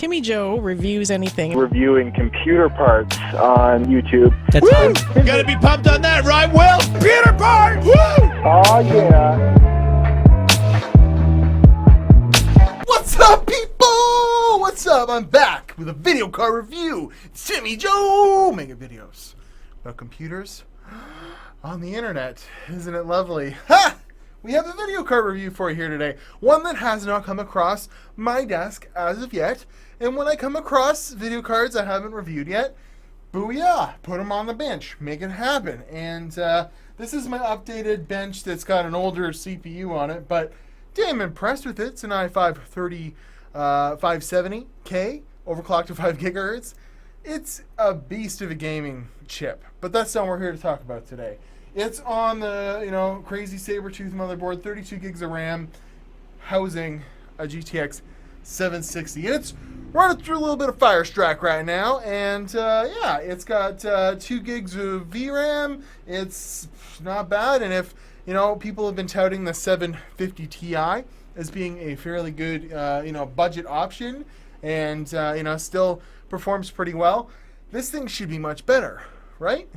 Timmy Joe reviews anything. Reviewing computer parts on YouTube. That's Woo! Gotta be pumped on that, right, Will? Computer parts! Woo! Oh yeah. What's up, people? What's up? I'm back with a video card review. It's Timmy Joe making videos about computers on the internet. Isn't it lovely? Ha! We have a video card review for you here today. One that has not come across my desk as of yet. And when I come across video cards I haven't reviewed yet, booyah, put them on the bench, make it happen. And this is my updated bench that's got an older CPU on it, but damn impressed with it. It's an i5 570K, overclocked to 5 gigahertz. It's a beast of a gaming chip, but that's not what we're here to talk about today. It's on the, crazy saber-tooth motherboard, 32 gigs of RAM, housing a GTX 760. And it's running through a little bit of FireStrike right now, and yeah, it's got 2 gigs of VRAM. It's not bad, and if, people have been touting the 750 Ti as being a fairly good, budget option, and, still performs pretty well, this thing should be much better, right?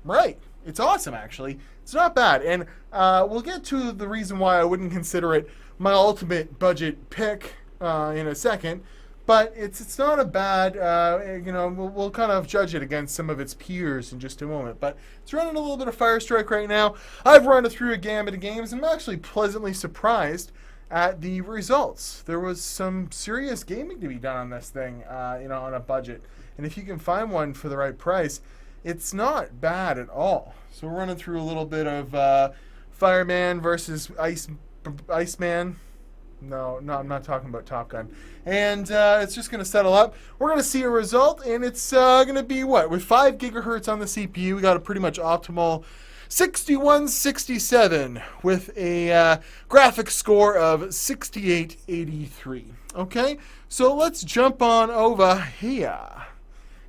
Right. It's awesome, actually. It's not bad, and we'll get to the reason why I wouldn't consider it my ultimate budget pick in a second, but it's not a bad, we'll kind of judge it against some of its peers in just a moment, but it's running a little bit of FireStrike right now. I've run it through a gamut of games, and I'm actually pleasantly surprised at the results. There was some serious gaming to be done on this thing, on a budget, and if you can find one for the right price, it's not bad at all. So we're running through a little bit of Fireman versus Iceman. No, I'm not talking about Top Gun. And it's just going to settle up. We're going to see a result, and it's going to be what? With 5 gigahertz on the CPU, we got a pretty much optimal 6167 with a graphics score of 6883. Okay, so let's jump on over here.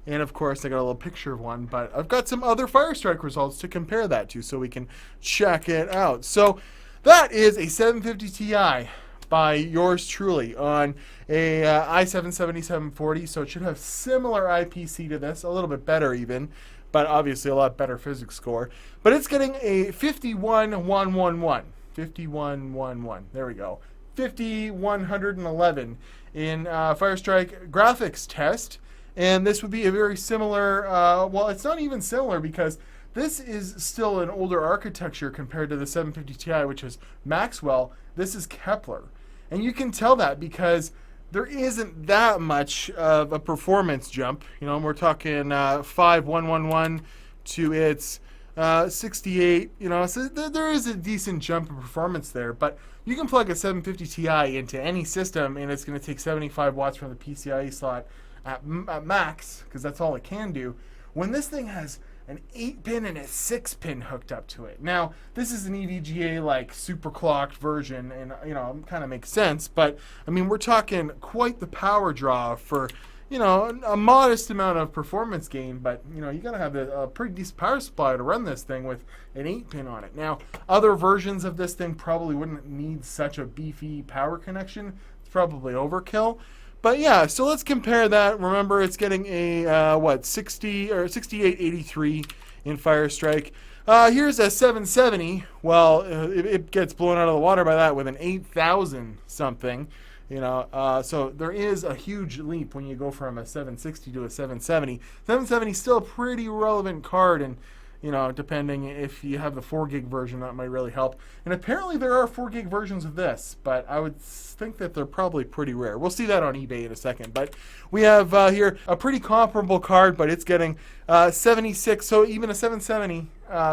And of course, I got a little picture of one, but I've got some other FireStrike results to compare that to so we can check it out. So that is a 750 Ti by yours truly on a i7-7740. So it should have similar IPC to this, a little bit better even, but obviously a lot better physics score. But it's getting a 51111. 5111. There we go. 5111 in FireStrike graphics test. And this would be a very similar, well, it's not even similar because this is still an older architecture compared to the 750 Ti, which is Maxwell. This is Kepler. And you can tell that because there isn't that much of a performance jump. We're talking 5111 to its 68, so there is a decent jump in performance there. But you can plug a 750 Ti into any system, and it's going to take 75 watts from the PCIe slot at max, because that's all it can do, when this thing has an 8-pin and a 6-pin hooked up to it. Now, this is an EVGA super clocked version, and kind of makes sense, but I mean, we're talking quite the power draw for a modest amount of performance gain, but you gotta have a pretty decent power supply to run this thing with an 8-pin on it. Now, other versions of this thing probably wouldn't need such a beefy power connection. It's probably overkill. But yeah, so let's compare that. Remember, it's getting a 60 or 6883 in FireStrike. Here's a 770. Well, it gets blown out of the water by that with an 8000 something. So there is a huge leap when you go from a 760 to a 770. 770 is still a pretty relevant card, and depending if you have the 4 gig version, that might really help. And apparently there are 4 gig versions of this, but I would think that they're probably pretty rare. We'll see that on eBay in a second. But we have here a pretty comparable card, but it's getting 76. So even a 770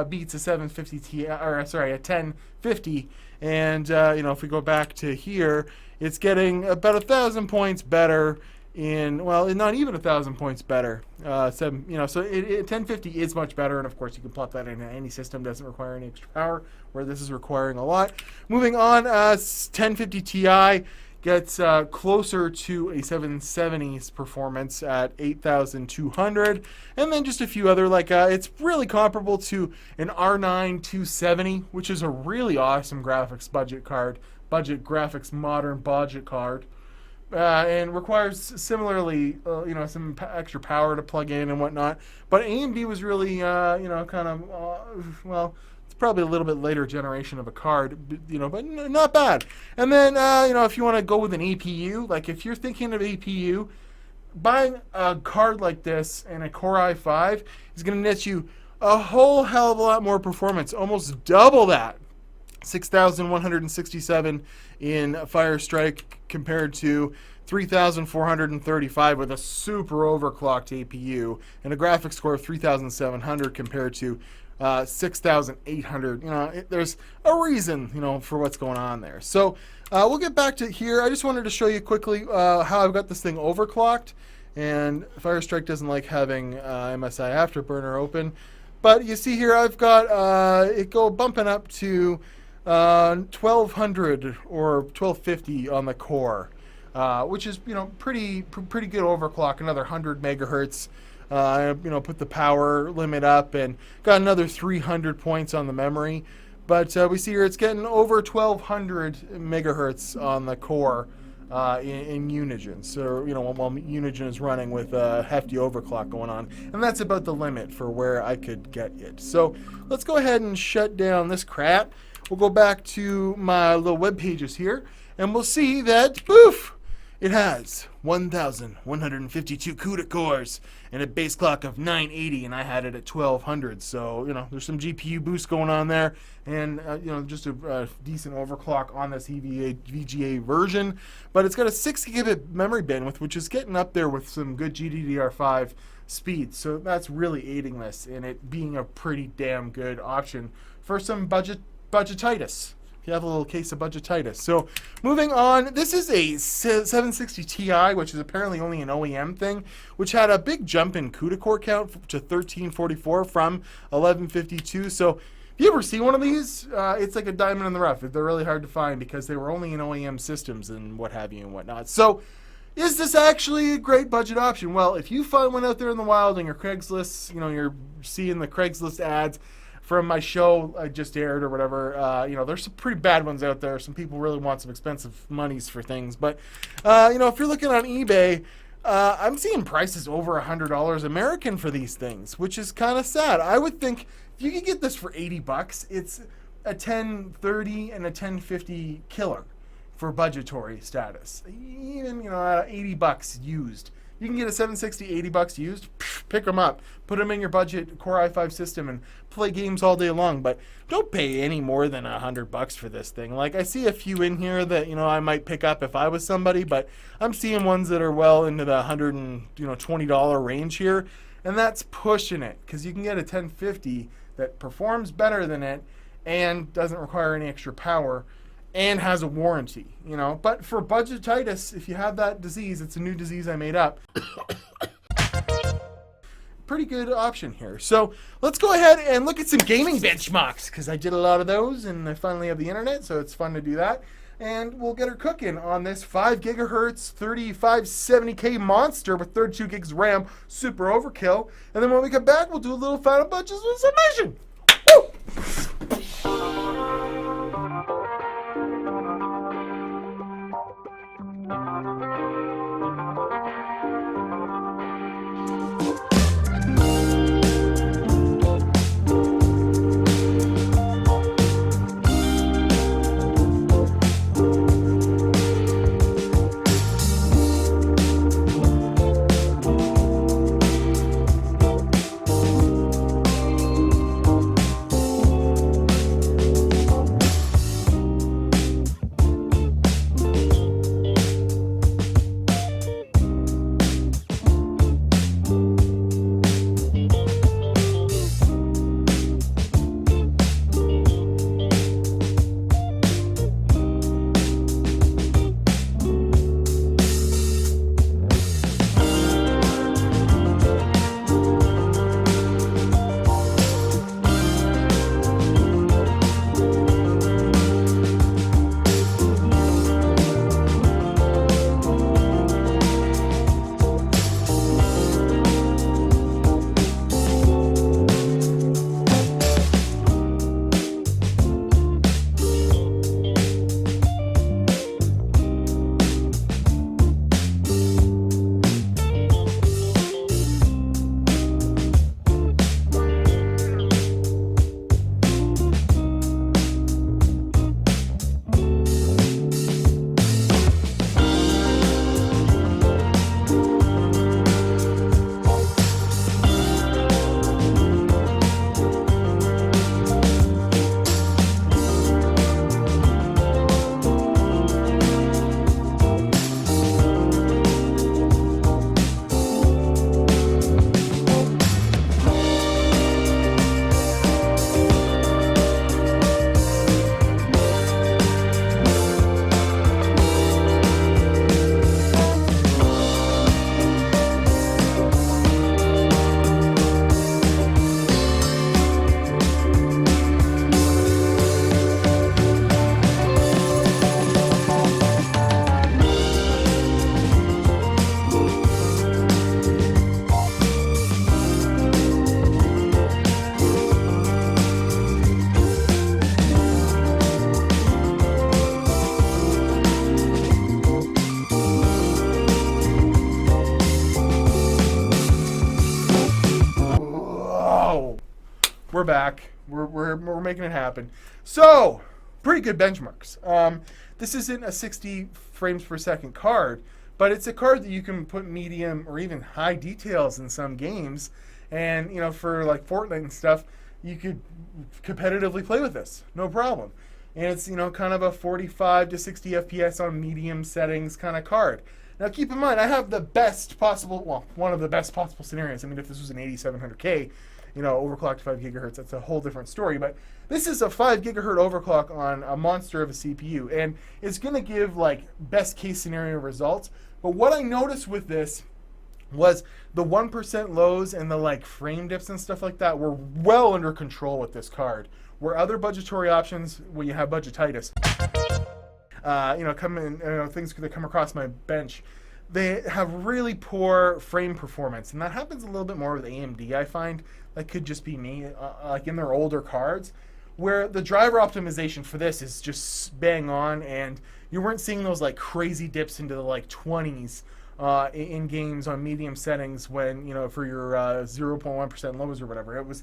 beats a 750 Ti, or sorry, a 1050. And if we go back to here, it's getting about 1,000 points better. Not even 1,000 points better. So 1050 is much better, and of course you can plot that into any system. Doesn't require any extra power, where this is requiring a lot. Moving on, 1050 Ti gets closer to a 770's performance at 8,200, and then just a few other it's really comparable to an R9 270, which is a really awesome graphics budget card, modern budget card. and requires similarly, some extra power to plug in and whatnot. But AMD was really, kind of, well, it's probably a little bit later generation of a card, but not bad. And then, if you want to go with an APU, like if you're thinking of APU, buying a card like this and a Core i5 is going to net you a whole hell of a lot more performance, almost double that. 6,167 in FireStrike compared to 3,435 with a super overclocked APU and a graphics score of 3,700 compared to 6,800. There's a reason, for what's going on there. So we'll get back to here. I just wanted to show you quickly how I've got this thing overclocked. And FireStrike doesn't like having MSI Afterburner open. But you see here I've got it bumping up to 1200 or 1250 on the core, which is pretty good overclock. Another 100 megahertz. Put the power limit up and got another 300 points on the memory. But we see here it's getting over 1200 megahertz on the core in Unigen. So, while Unigen is running with a hefty overclock going on. And that's about the limit for where I could get it. So let's go ahead and shut down this crap. We'll go back to my little web pages here, and we'll see that, poof, it has 1,152 CUDA cores and a base clock of 980, and I had it at 1,200. So, there's some GPU boost going on there, and, just a decent overclock on this EVGA version. But it's got a 6 gigabit memory bandwidth, which is getting up there with some good GDDR5 speed. So that's really aiding this, and it being a pretty damn good option for some budgetitis. If you have a little case of budgetitis. So moving on, this is a 760 Ti, which is apparently only an OEM thing, which had a big jump in CUDA core count to 1344 from 1152. So if you ever see one of these, it's like a diamond in the rough. They're really hard to find because they were only in OEM systems and what have you and whatnot. So is this actually a great budget option? Well, if you find one out there in the wild and your Craigslist, you're seeing the Craigslist ads from my show I just aired or whatever, there's some pretty bad ones out there. Some people really want some expensive monies for things. But, if you're looking on eBay, I'm seeing prices over $100 American for these things, which is kind of sad. I would think if you could get this for $80, it's a 1030 and a 1050 killer for budgetary status. Even, at $80 used. You can get a 760, $80 used, pick them up, put them in your budget Core i5 system and play games all day long, but don't pay any more than $100 for this thing. Like, I see a few in here that, I might pick up if I was somebody, but I'm seeing ones that are well into the $120 range here, and that's pushing it, because you can get a 1050 that performs better than it and doesn't require any extra power and has a warranty, But for budgetitis, if you have that disease, it's a new disease I made up. Pretty good option here. So let's go ahead and look at some gaming benchmarks, because I did a lot of those and I finally have the internet, so it's fun to do that. And we'll get her cooking on this 5 gigahertz 3570K monster with 32 gigs RAM, super overkill. And then when we come back, we'll do a little final budget submission. Woo! we're back. We're making it happen. So, pretty good benchmarks. This isn't a 60 frames per second card, but it's a card that you can put medium or even high details in some games. And, you know, for like Fortnite and stuff, you could competitively play with this, no problem. And it's, you know, kind of a 45 to 60 FPS on medium settings kind of card. Now, keep in mind, I have the best possible, well, one of the best possible scenarios. I mean, if this was an 8700K, you know, overclocked to 5 gigahertz, that's a whole different story. But this is a 5 gigahertz overclock on a monster of a CPU, and it's going to give, like, best case scenario results. But what I noticed with this was the 1% lows and the, like, frame dips and stuff like that were well under control with this card. Where other budgetary options, where you have budgetitis, you know, come in, you know, things that come across my bench, they have really poor frame performance, and that happens a little bit more with AMD. I find that could just be me, like in their older cards, where the driver optimization for this is just bang on, and you weren't seeing those like crazy dips into the like 20s in games on medium settings when, you know, for your 0.1% lows or whatever. It was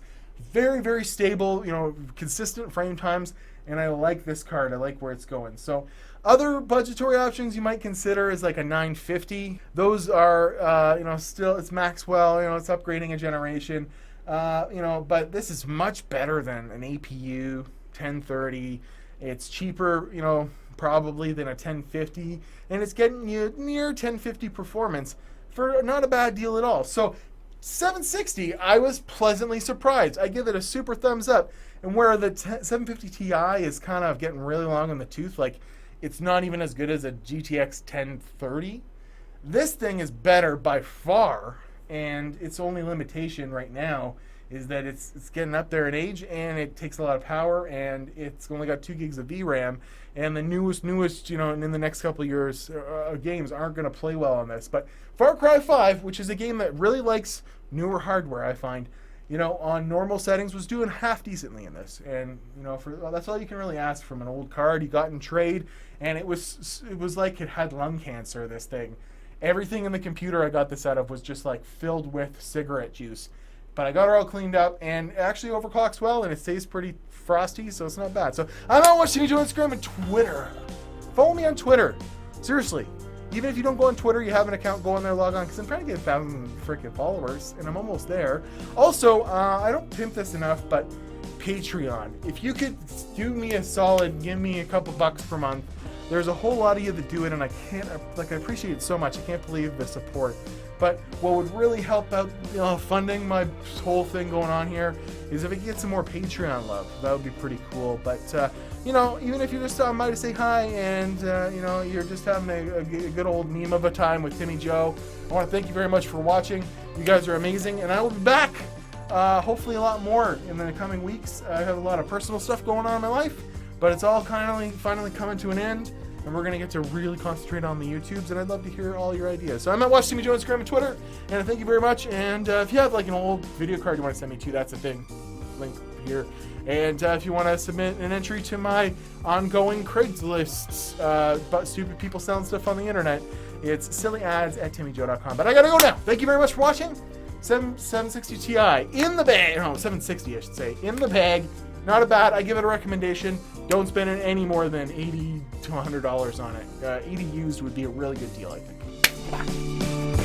very, very stable, you know, consistent frame times, and I like this card. I like where it's going. So other budgetary options you might consider is like a 950. Those are, you know, still, it's Maxwell, you know, it's upgrading a generation, you know, but this is much better than an APU 1030. It's cheaper, you know, probably than a 1050, and it's getting you near 1050 performance for not a bad deal at all. So 760, I was pleasantly surprised. I give it a super thumbs up. And where the 750 Ti is kind of getting really long in the tooth, like it's not even as good as a GTX 1030, this thing is better by far. And its only limitation right now is that it's getting up there in age, and it takes a lot of power, and it's only got 2 gigs of VRAM, and the newest, you know, in the next couple of years, games aren't going to play well on this. But Far Cry 5, which is a game that really likes newer hardware, I find, you know, on normal settings, was doing half decently in this. And, you know, that's all you can really ask from an old card you got in trade, and it was like it had lung cancer, this thing. Everything in the computer I got this out of was just like filled with cigarette juice. But I got it all cleaned up, and it actually overclocks well, and it stays pretty frosty, so it's not bad. So I'm on watching me on Instagram and Twitter. Follow me on Twitter. Seriously. Even if you don't go on Twitter, you have an account, go on there, log on, because I'm trying to get 1,000 freaking followers, and I'm almost there. Also, I don't pimp this enough, but Patreon. If you could do me a solid, give me a couple bucks per month. There's a whole lot of you that do it, and I appreciate it so much. I can't believe the support. But what would really help out, you know, funding my whole thing going on here is if I could get some more Patreon love. That would be pretty cool. But, you know, even if you're just stopping by to say hi and, you know, you're just having a good old meme of a time with Timmy Joe, I want to thank you very much for watching. You guys are amazing, and I will be back, hopefully a lot more in the coming weeks. I have a lot of personal stuff going on in my life, but it's all finally coming to an end. And we're going to get to really concentrate on the YouTubes, and I'd love to hear all your ideas. So I'm at Watch Timmy Joe on Instagram and Twitter, and thank you very much. And if you have like an old video card you want to send me to, that's a thing. Link here. And if you want to submit an entry to my ongoing Craigslist, but stupid people selling stuff on the internet, it's sillyads@timmyjoe.com. But I got to go now. Thank you very much for watching. 760 Ti in the bag. No, 760 I should say. In the bag. Not a bad. I give it a recommendation. Don't spend any more than $80 to $100 on it. 80 used would be a really good deal, I think. Bye.